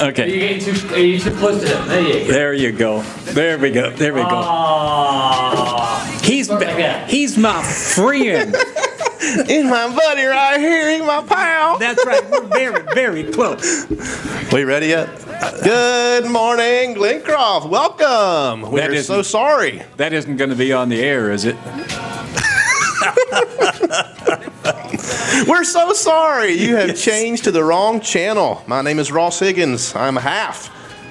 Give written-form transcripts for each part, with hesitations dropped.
Okay. Are you too close to him? There you go. There we go. He's my friend. He's my buddy right here. He's my pal. That's right. We're very, very close. We ready yet? Good morning, Glencroft. Welcome. We're so sorry. That isn't going to be on the air, is it? We're so sorry. You have changed to the wrong channel. My name is Ross Higgins. I'm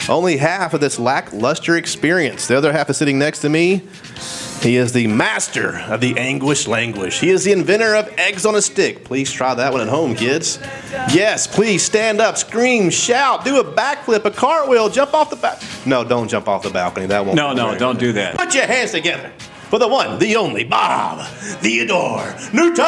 only half of this lackluster experience. The other half is sitting next to me. He is the master of the anguish language. He is the inventor of eggs on a stick. Please try that one at home, kids. Yes, please stand up, scream, shout, do a backflip, a cartwheel, jump off the No, don't jump off the balcony. That won't. No, don't do that. Put your hands together for the one, the only, Bob Theodore Newton.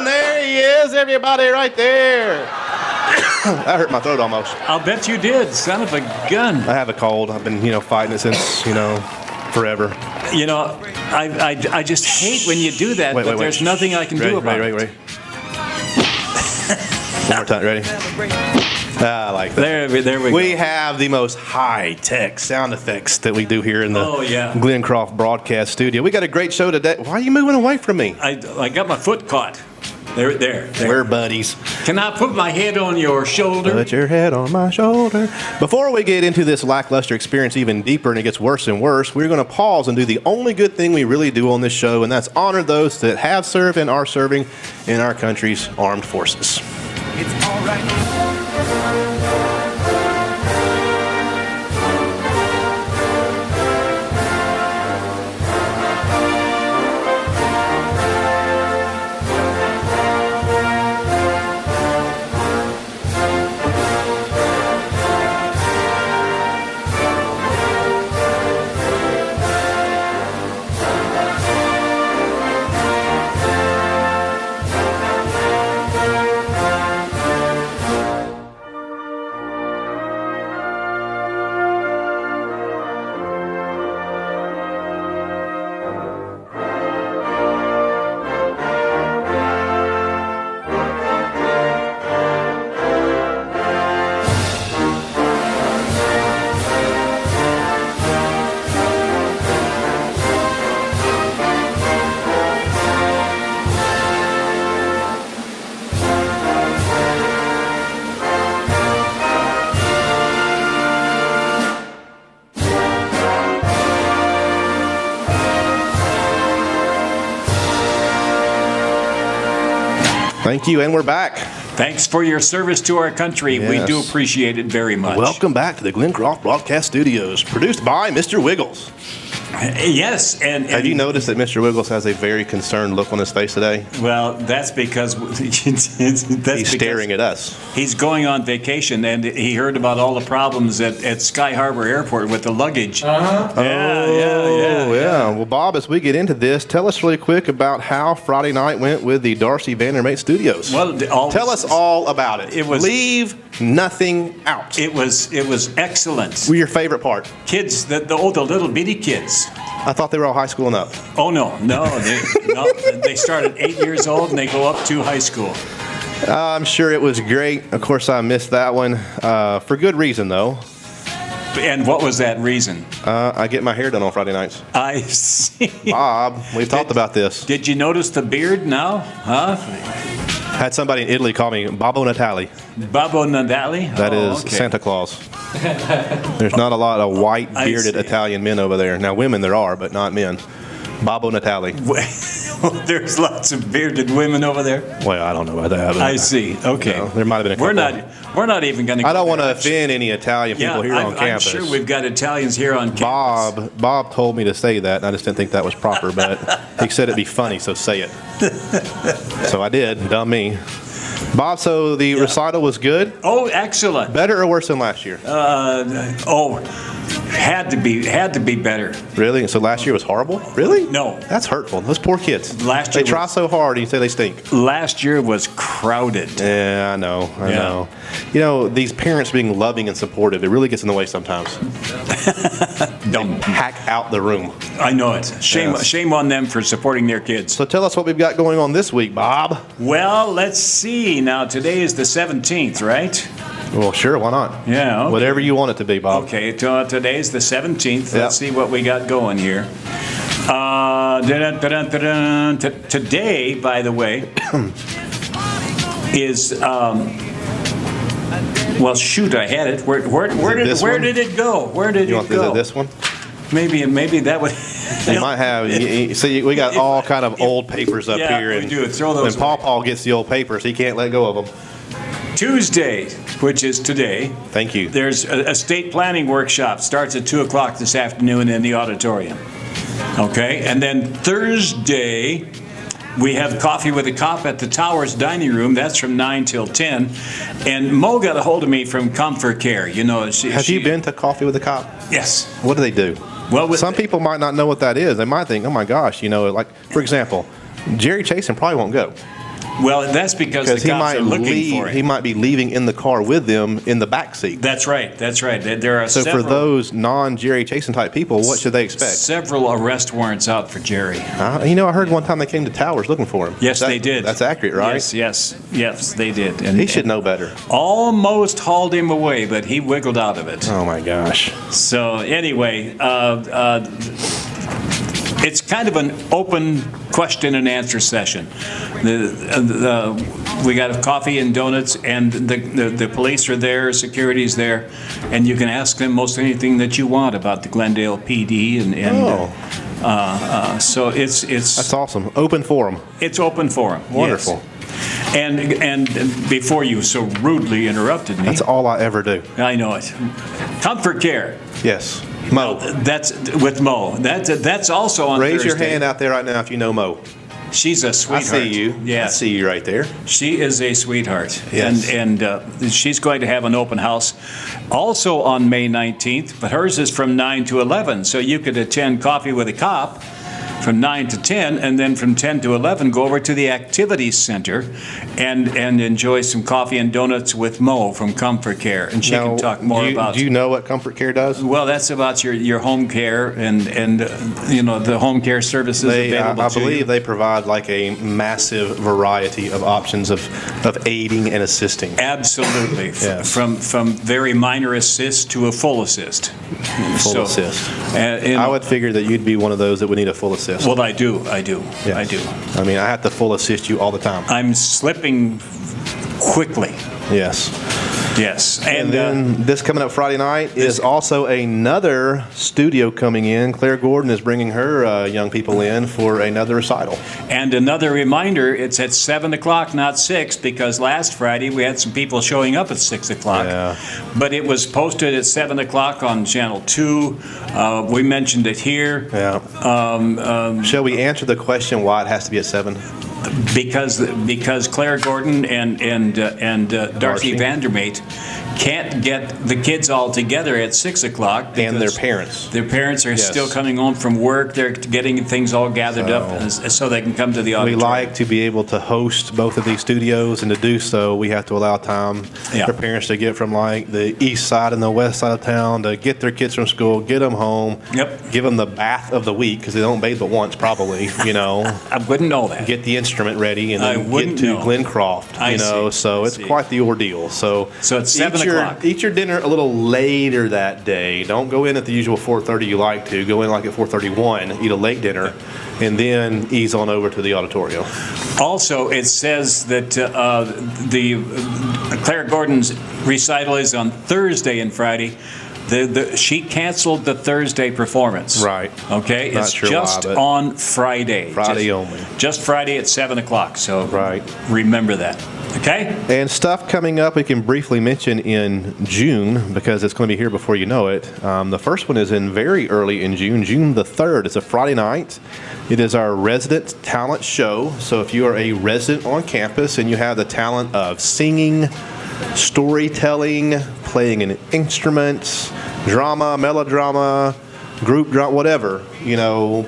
There he is, everybody, right there. I hurt my throat almost. I'll bet you did, son of a gun. I have a cold. I've been, fighting it since, forever. I just hate when you do that, but there's nothing I can do about it. Ready. One more time, ready? I like that. There we go. We have the most high-tech sound effects that we do here in the Glencroft broadcast studio. We got a great show today. Why are you moving away from me? I got my foot caught. There. We're buddies. Can I put my head on your shoulder? Put your head on my shoulder. Before we get into this lackluster experience even deeper and it gets worse and worse, we're going to pause and do the only good thing we really do on this show, and that's honor those that have served and are serving in our country's armed forces. It's all right. Thank you, and we're back. Thanks for your service to our country. Yes. We do appreciate it very much. Welcome back to the Glencroft Broadcast Studios, produced by Mr. Wiggles. Yes, and have you noticed that Mr. Wiggles has a very concerned look on his face today? Well, that's because he's staring at us. He's going on vacation, and he heard about all the problems at Sky Harbor Airport with the luggage. Uh-huh. Yeah. Well, Bob, as we get into this, tell us really quick about how Friday night went with the Darcy Vandermate Studios. Well, tell us all about it. Leave nothing out. It was excellent. What your favorite part? Kids, the little bitty kids. I thought they were all high school and up. Oh, no. They start at 8 years old and they go up to high school. I'm sure it was great. Of course, I missed that one for good reason, though. And what was that reason? I get my hair done on Friday nights. I see. Bob, we've talked about this. Did you notice the beard now? Huh? Had somebody in Italy call me Babbo Natale. Babbo Natale? That is okay. Santa Claus. There's not a lot of white, bearded Italian men over there. Now, women there are, but not men. Babbo Natale. There's lots of bearded women over there? Well, I don't know about that. I see. Okay. There might have been a couple. We're not even going to go I don't want to offend any Italian people here on campus. I'm sure we've got Italians here on campus. Bob told me to say that, and I just didn't think that was proper, but he said it'd be funny, so say it. So I did. Dumb me. Bob, so the recital was good? Oh, excellent. Better or worse than last year? Had to be better. Really? So last year was horrible? Really? No. That's hurtful. Those poor kids. They try so hard and you say they stink. Last year was crowded. Yeah, I know. You know, these parents being loving and supportive, it really gets in the way sometimes. Don't pack out the room. I know it. Shame on them for supporting their kids. So tell us what we've got going on this week, Bob. Well, let's see. Now, today is the 17th, right? Well, sure, why not? Yeah, okay. Whatever you want it to be, Bob. Okay, today's the 17th. Yep. Let's see what we got going here. Today, by the way, is well, shoot, I had it. Where did it go? Where did You it want go? this one? Maybe that would. You might have. See, we got all kind of old papers up Yeah, here, we and do. Throw those when Paw gets the old papers, he can't let go of them. Tuesday, which is today. Thank you. There's a state planning workshop. Starts at 2:00 this afternoon in the auditorium. Okay, and then Thursday, we have Coffee with a Cop at the Towers Dining Room. That's from 9 till 10. And Mo got a hold of me from Comfort Care. You know, Have you been to Coffee with a Cop? Yes. What do they do? Well, Some people might not know what that is. They might think, oh my gosh, like, for example, Jerry Chasen probably won't go. Well, that's because the Because cops are looking for it. he might be leaving in the car with them in the back seat. That's right. There are So several, for those non-Jerry Chasen type people, what should they expect? several arrest warrants out for Jerry. I heard one time they came to Towers looking for him. Yes, they did. That's accurate, right? Yes, they did. And He should know better. almost hauled him away, but he wiggled out of it. Oh my gosh. So anyway, it's kind of an open question and answer session. We got a coffee and donuts, and the police are there, security's there, and you can ask them most anything that you want about the Glendale PD, so it's That's awesome. Open forum. it's open forum. Wonderful. Yes. And before you so rudely interrupted me, That's all I ever do. I know it. Comfort Care. Yes. Mo. That's with Mo. That's also on Raise your Thursday. hand out there right now if you know Mo. She's a I sweetheart. see you. Yeah, I see you right there. she is a sweetheart. Yes. And she's going to have an open house also on May 19th, but hers is from 9 to 11. So you could attend Coffee with a Cop from 9 to 10, and then from 10 to 11 go over to the Activities Center and enjoy some coffee and donuts with Mo from Comfort Care, and she can talk more about. Do you know what Comfort Care does? Well, that's about your home care and the home care services available I to believe you. they provide like a massive variety of options of aiding and assisting. Absolutely, Yes. from very minor assist to a full assist. Full assist. And I would figure that you'd be one of those that would need a full assist. well, I do. Yes. I do. I mean, I have to full assist you all the time. I'm slipping quickly. Yes. Yes, And then this coming up Friday night is also another studio coming in. Claire Gordon is bringing her young people in for another recital. And another reminder, it's at 7 o'clock, not 6, because last Friday we had some people showing up at 6 o'clock. Yeah. But it was posted at 7 o'clock on Channel 2. We mentioned it here. Yeah. Shall we answer the question why it has to be at 7? Because Claire Gordon and Darcy Darcy. Vandermeet can't get the kids all together at 6 o'clock. And their because parents. Their parents are Yes. still coming home from work. They're getting things all gathered up so they can come to the We auditorium. like to be able to host both of these studios, and to do so, we have to allow time Yeah. for parents to get from like the east side and the west side of town to get their kids from school, get them home, Yep. give them the bath of the week because they don't bathe but once probably, I wouldn't know that. get the instrument ready, and I then get wouldn't to know. Glencroft, I see. So I it's see. quite the ordeal. So it's 7 eat your- o'clock. Eat your dinner a little later that day. Don't go in at the usual 4:30 you like to. Go in like at 4:31, eat a late dinner, and then ease on over to the auditorium. Also, it says that the Claire Gordon's recital is on Thursday and Friday. She canceled the Thursday performance. Right. Okay? Not It's sure just why, but- on Friday. Friday Just- only. Just Friday at 7 o'clock. So Right. remember that. Okay? And stuff coming up we can briefly mention in June because it's going to be here before you know it. The first one is in very early in June, June the 3rd. It's a Friday night. It is our resident talent show. So if you are a resident on campus and you have the talent of singing, storytelling, playing an instrument, drama, melodrama, group drama, whatever,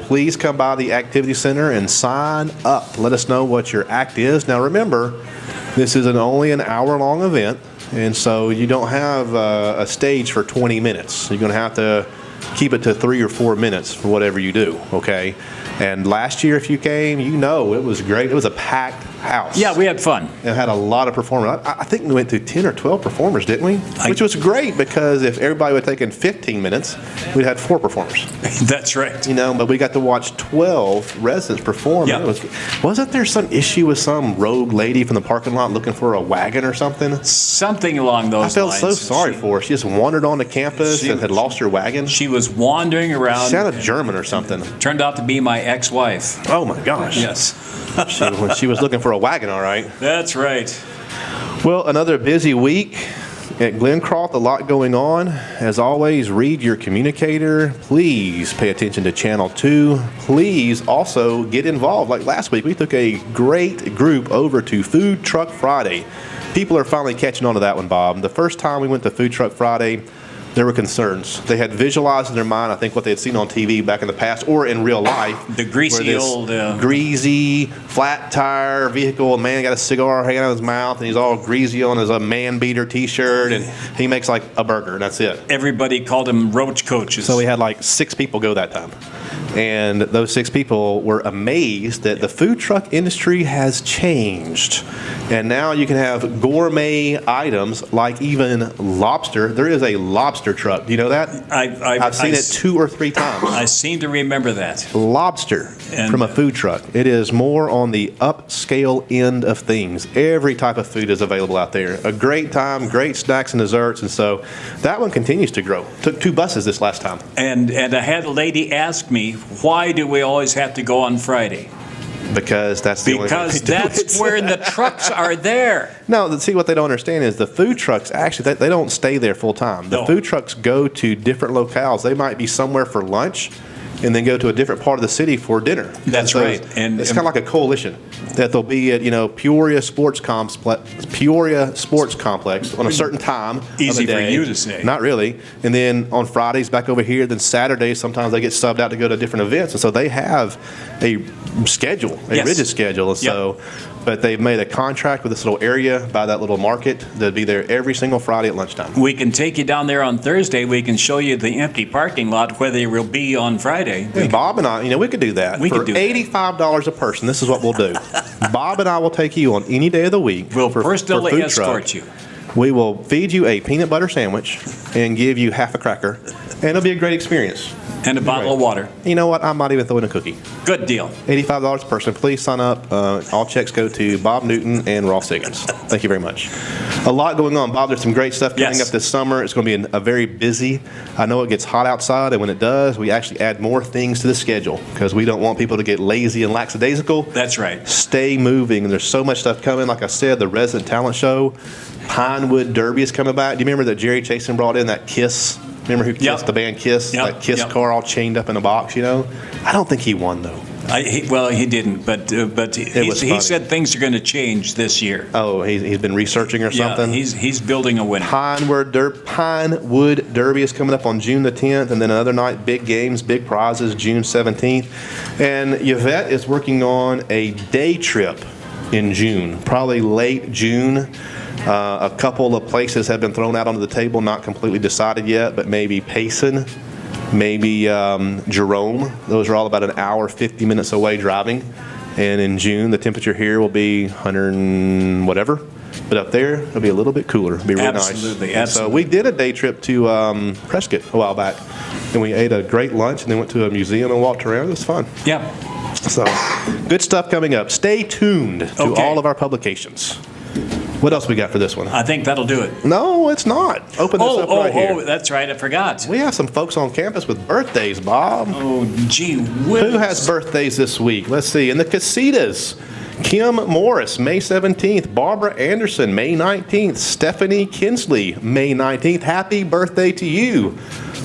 please come by the Activity Center and sign up. Let us know what your act is. Now remember, this is only an hour-long event, and so you don't have a stage for 20 minutes. You're going to have to keep it to 3 or 4 minutes for whatever you do, okay? And last year, if you came, it was great. It was a packed house. Yeah, we had fun. And had a lot of performers. I think we went through 10 or 12 performers, didn't we? Which was great because if everybody would have taken 15 minutes, we'd had 4 performers. That's right. You know, but we got to watch 12 residents perform. Yeah. Wasn't there some issue with some rogue lady from the parking lot looking for a wagon or something? Something along those lines. I felt so sorry for her. She just wandered onto campus and had lost her wagon. She was wandering around. She sounded German or something. Turned out to be my ex-wife. Oh my gosh. Yes. She was looking for a wagon, all right. That's right. Well, another busy week at Glencroft, a lot going on. As always, read your communicator. Please pay attention to Channel 2. Please also get involved. Like last week, we took a great group over to Food Truck Friday. People are finally catching on to that one, Bob. The first time we went to Food Truck Friday, there were concerns. They had visualized in their mind, I think, what they had seen on TV back in the past or in real life. The greasy old... greasy, flat tire vehicle. A man got a cigar hanging out of his mouth, and he's all greasy on his man-beater T-shirt, and he makes like a burger, and that's it. Everybody called him roach coaches. So we had like 6 people go that time. And those 6 people were amazed that the food truck industry has changed. And now you can have gourmet items like even lobster. There is a lobster truck. Do you know that? I've seen it 2 or 3 times. I seem to remember that. Lobster from a food truck. It is more on the upscale end of things. Every type of food is available out there. A great time, great snacks and desserts. And so that one continues to grow. Took 2 buses this last time. And I had a lady ask me, why do we always have to go on Friday? Because that's the only way we do that's it. where the trucks are there. No, see, what they don't understand is the food trucks, actually, they don't stay there full time. The No. food trucks go to different locales. They might be somewhere for lunch and then go to a different part of the city for dinner. That's So right. And it's kind of like a coalition that they'll be at, Peoria Sports Complex on a certain time. Easy of the for day. you to say. Not really. And then on Fridays back over here. Then Saturdays sometimes they get subbed out to go to different events, and so they have a schedule, a Yes. rigid schedule. And so, but they've made a contract with this little area by that little market. They'll be there every single Friday at lunchtime. We can take you down there on Thursday. We can show you the empty parking lot where they will be on Friday. And Bob and I, we could do that. We for could do that. $85 a person, this is what we'll do. Bob and I will take you on any day of the week. We'll for personally food escort truck. you. We will feed you a peanut butter sandwich and give you half a cracker, and it'll be a great experience. And a bottle of water. You know what? I might even throw in a cookie. Good deal. $85 a person. Please sign up. All checks go to Bob Newton and Ross Higgins. Thank you very much. A lot going on, Bob. There's some great stuff coming Yes. up this summer. It's going to be a very busy. I know it gets hot outside, and when it does, we actually add more things to the schedule because we don't want people to get lazy and lackadaisical. That's right. Stay moving. There's so much stuff coming. Like I said, the Resident Talent Show, Pinewood Derby is coming back. Do you remember that Jerry Chasen brought in that Kiss? Remember who Kiss, Yep. the band Kiss? Yep. That Kiss Yep. car all chained up in a box, I don't think he won, though. He didn't, but was he funny. said things are going to change this year. Oh, he's been researching or something? Yeah, he's building a winner. Pinewood Derby is coming up on June the 10th, and then another night, big games, big prizes, June 17th. And Yvette is working on a day trip in June, probably late June. A couple of places have been thrown out onto the table, not completely decided yet, but maybe Payson, maybe Jerome. Those are all about an hour, 50 minutes away driving. And in June, the temperature here will be 100 and whatever. But up there, it'll be a little bit cooler. It'll be really nice. Absolutely, And So absolutely. we did a day trip to Prescott a while back. And we ate a great lunch and then went to a museum and walked around. It was fun. Yeah. So good stuff coming up. Stay tuned to Okay. all of our publications. What else we got for this one? I think that'll do it. No, it's not. Open this up right here. That's right. I forgot. We have some folks on campus with birthdays, Bob. Oh, gee whiz. Who has birthdays this week? Let's see. In the Casitas, Kim Morris, May 17th. Barbara Anderson, May 19th. Stephanie Kinsley, May 19th. Happy birthday to you.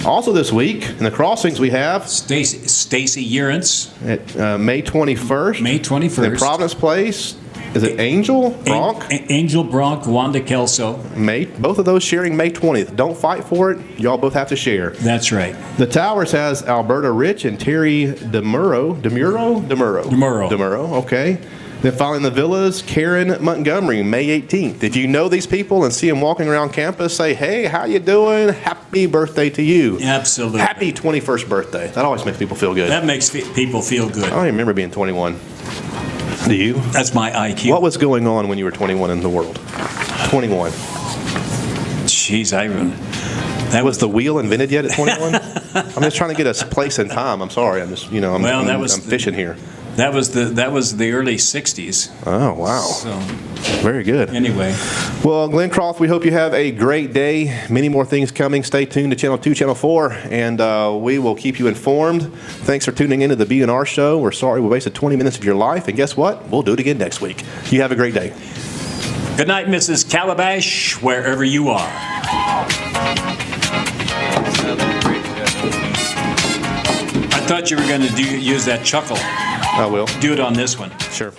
Also this week, in the Crossings, we have Stacy Urance, at May 21st. May 21st. In Providence Place, is it Angel Bronk? Angel Bronk, Wanda Kelso. Both of those sharing May 20th. Don't fight for it. Y'all both have to share. That's right. The Towers has Alberta Rich and Terry DeMuro. DeMuro, okay. Then finally in the Villas, Karen Montgomery, May 18th. Did you know these people and see them walking around campus, say, hey, how you doing? Happy birthday to you. Absolutely. Happy 21st birthday. That always makes people feel good. That makes people feel good. I don't even remember being 21. Do you? That's my IQ. What was going on when you were 21 in the world? 21. Jeez, that Was the wheel invented yet at 21? I'm just trying to get a place and time. I'm sorry. I'm just, I'm fishing here. That was the early 60s. Oh, wow. So Very good. anyway, Well, Glencroft, we hope you have a great day. Many more things coming. Stay tuned to Channel 2, Channel 4, and we will keep you informed. Thanks for tuning into the B&R Show. We're sorry we wasted 20 minutes of your life, and guess what? We'll do it again next week. You have a great day. good night, Mrs. Calabash, wherever you are. I thought you were going to use that chuckle. I will. Do it on this one. Sure.